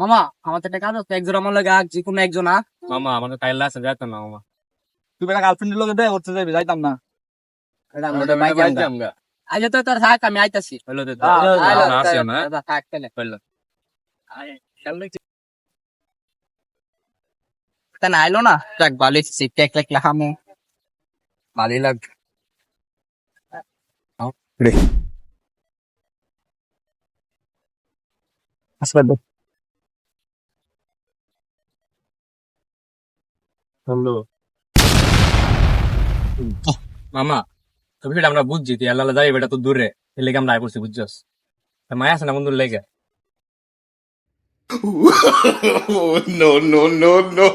মামা আমাদের একটা কাজ আছে, একজন আমার লাগে যে কোনো একজন মামা আমাদের কাইলা আছে যাইতাম না মামা। তুই বেটা গার্লফ্রেন্ডের লোকে দেয় করতে যাবি, যাইতাম না। আজ তো তোর থাক, আমি আইতাছি। হইলো তো আইলো, আসিও না থাক তাহলে। হইলো তা না আইলো না, যাক ভালো হইছে, টেক লাগলে হামু ভালোই লাগবে। আসলে হলো মামা তুমি সেটা আমরা বুঝছি তুই আল্লাহ যাই বেটা তো দূরে এর লেগে আমরা আয় করছি বুঝছস মায়া আছে না বন্ধুর লেগে no, no, no, no.